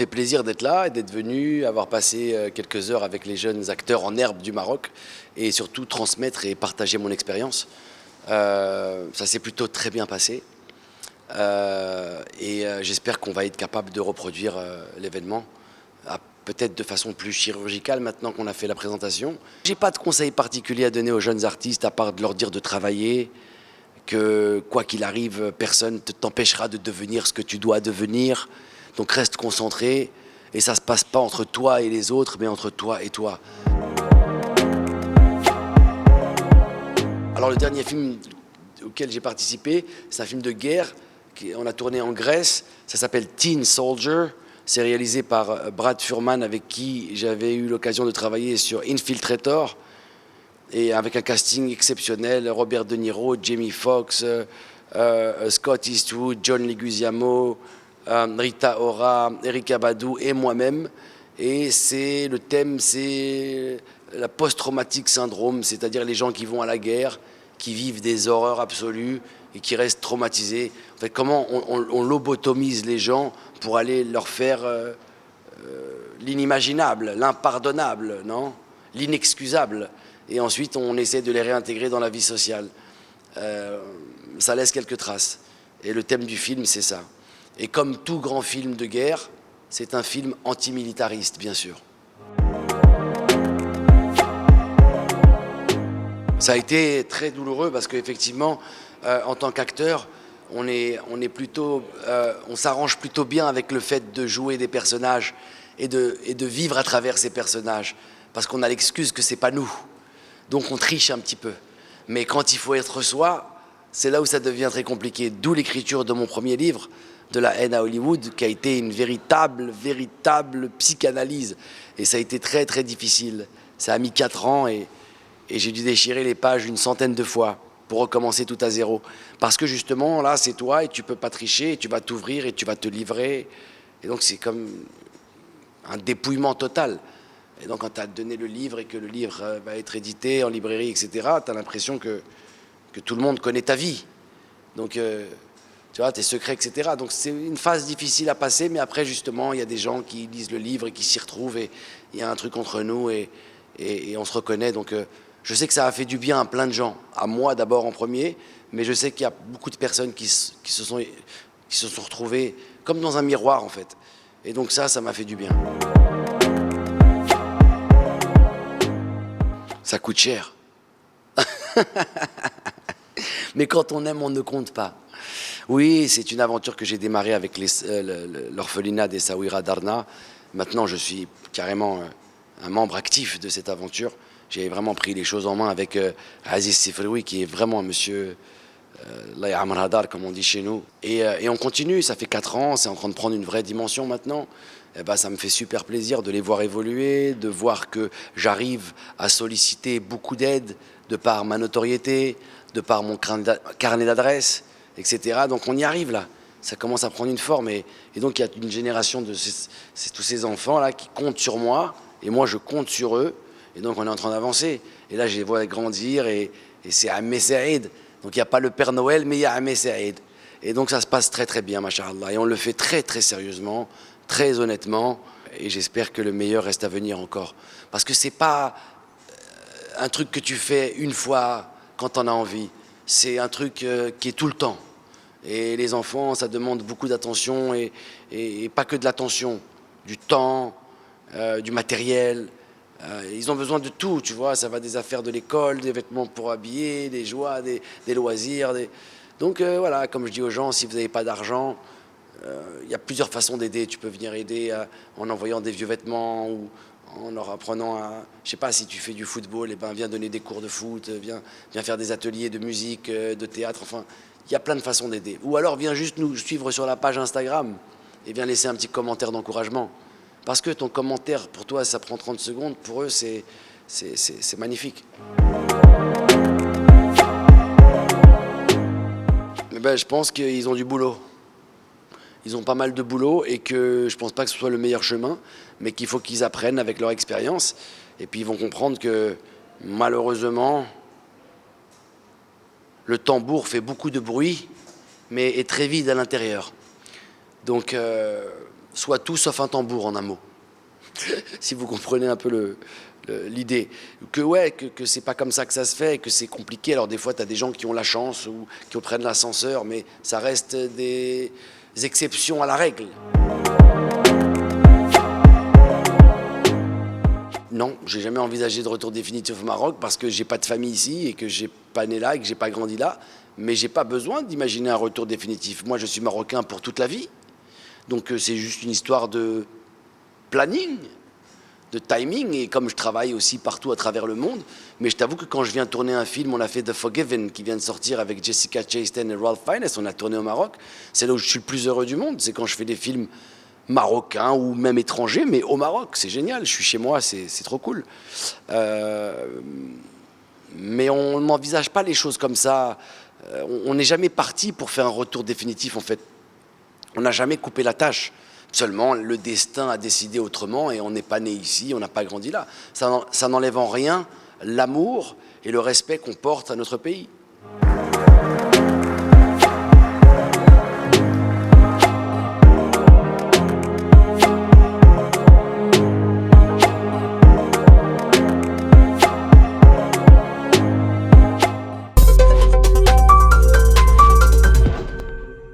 fait plaisir d'être là et d'être venu, avoir passé quelques heures avec les jeunes acteurs en herbe du Maroc et surtout transmettre et partager mon expérience. Ça s'est plutôt très bien passé j'espère qu'on va être capable de reproduire l'événement, peut-être de façon plus chirurgicale maintenant qu'on a fait la présentation. J'ai pas de conseils particuliers à donner aux jeunes artistes à part de leur dire de travailler, que quoi qu'il arrive, personne ne t'empêchera de devenir ce que tu dois devenir. Donc reste concentré et ça se passe pas entre toi et les autres, mais entre toi et toi. Alors le dernier film auquel j'ai participé, c'est un film de guerre. On a tourné en Grèce, ça s'appelle Teen Soldier. C'est réalisé par Brad Furman avec qui j'avais eu l'occasion de travailler sur Infiltrator. Et avec un casting exceptionnel, Robert De Niro, Jamie Foxx, Scott Eastwood, John Leguizamo, Rita Ora, Erykah Badu et moi-même. Et le thème, c'est la post-traumatique syndrome, c'est-à-dire les gens qui vont à la guerre, qui vivent des horreurs absolues et qui restent traumatisés. En fait, comment on lobotomise les gens pour aller leur faire l'inimaginable, l'impardonnable, non, l'inexcusable. Et ensuite, on essaie de les réintégrer dans la vie sociale. Ça laisse quelques traces. Et le thème du film, c'est ça. Et comme tout grand film de guerre, c'est un film antimilitariste, bien sûr. Ça a été très douloureux parce qu'effectivement, en tant qu'acteur, on s'arrange plutôt bien avec le fait de jouer des personnages et de vivre à travers ces personnages. Parce qu'on a l'excuse que c'est pas nous. Donc on triche un petit peu. Mais quand il faut être soi, c'est là où ça devient très compliqué. D'où l'écriture de mon premier livre, De la haine à Hollywood, qui a été une véritable psychanalyse. Et ça a été très très difficile. Ça a mis 4 ans et j'ai dû déchirer les pages une centaine de fois pour recommencer tout à zéro. Parce que justement, là, c'est toi et tu peux pas tricher, et tu vas t'ouvrir et tu vas te livrer. Et donc c'est comme un dépouillement total. Et donc quand tu as donné le livre et que le livre va être édité en librairie, etc., tu as l'impression que tout le monde connaît ta vie. Donc, tu vois, tes secrets, etc. Donc c'est une phase difficile à passer, mais après, justement, il y a des gens qui lisent le livre et qui s'y retrouvent, et il y a un truc entre nous, et on se reconnaît. Donc je sais que ça a fait du bien à plein de gens, à moi d'abord en premier, mais je sais qu'il y a beaucoup de personnes qui se sont retrouvées comme dans un miroir, en fait. Et donc ça m'a fait du bien. Ça coûte cher. Mais quand on aime, on ne compte pas. Oui, c'est une aventure que j'ai démarrée avec l'orphelinat des Saouira Darna. Maintenant, je suis carrément un membre actif de cette aventure. J'ai vraiment pris les choses en main avec Aziz Sifroui, qui est vraiment un monsieur Layam Radar, comme on dit chez nous. Et on continue, ça fait 4 ans, c'est en train de prendre une vraie dimension maintenant. Eh ben, ça me fait super plaisir de les voir évoluer, de voir que j'arrive à solliciter beaucoup d'aide de par ma notoriété, de par mon carnet d'adresses, etc. Donc on y arrive là, ça commence à prendre une forme. Et donc il y a une génération de tous ces enfants-là qui comptent sur moi, et moi je compte sur eux, et donc on est en train d'avancer. Et là je les vois grandir, et c'est Ammé Saïd. Donc il n'y a pas le Père Noël, mais il y a Ammé Saïd. Et donc ça se passe très très bien, machallah. Et on le fait très très sérieusement, très honnêtement, et j'espère que le meilleur reste à venir encore. Parce que c'est pas un truc que tu fais une fois quand tu en as envie. C'est un truc qui est tout le temps. Et les enfants, ça demande beaucoup d'attention, et pas que de l'attention, du temps, du matériel. Ils ont besoin de tout, tu vois. Ça va des affaires de l'école, des vêtements pour habiller, des joies, des loisirs. Donc voilà, comme je dis aux gens, si vous n'avez pas d'argent, il y a plusieurs façons d'aider. Tu peux venir aider en envoyant des vieux vêtements ou en leur apprenant à... Je sais pas, si tu fais du football, eh ben, viens donner des cours de foot, viens faire des ateliers de musique, de théâtre, enfin, il y a plein de façons d'aider. Ou alors viens juste nous suivre sur la page Instagram et viens laisser un petit commentaire d'encouragement. Parce que ton commentaire, pour toi, ça prend 30 secondes, pour eux, c'est magnifique. Mais ben, je pense qu'ils ont du boulot. Ils ont pas mal de boulot et que je pense pas que ce soit le meilleur chemin, mais qu'il faut qu'ils apprennent avec leur expérience. Et puis ils vont comprendre que malheureusement, le tambour fait beaucoup de bruit, mais est très vide à l'intérieur. Donc soit tout sauf un tambour en un mot. Si vous comprenez un peu l'idée. Que c'est pas comme ça que ça se fait, que c'est compliqué. Alors des fois, tu as des gens qui ont la chance ou qui prennent l'ascenseur, mais ça reste des exceptions à la règle. Non, j'ai jamais envisagé de retour définitif au Maroc parce que j'ai pas de famille ici et que j'ai pas né là et que j'ai pas grandi là. Mais j'ai pas besoin d'imaginer un retour définitif. Moi, je suis marocain pour toute la vie. Donc c'est juste une histoire de planning, de timing. Et comme je travaille aussi partout à travers le monde, mais je t'avoue que quand je viens tourner un film, on a fait The Forgiven qui vient de sortir avec Jessica Chastain et Ralph Fiennes, on a tourné au Maroc. C'est là où je suis le plus heureux du monde. C'est quand je fais des films marocains ou même étrangers, mais au Maroc, c'est génial. Je suis chez moi, c'est trop cool. Mais on ne m'envisage pas les choses comme ça. On n'est jamais parti pour faire un retour définitif, en fait. On n'a jamais coupé la tâche. Seulement, le destin a décidé autrement et on n'est pas né ici, on n'a pas grandi là. Ça n'enlève en rien l'amour et le respect qu'on porte à notre pays.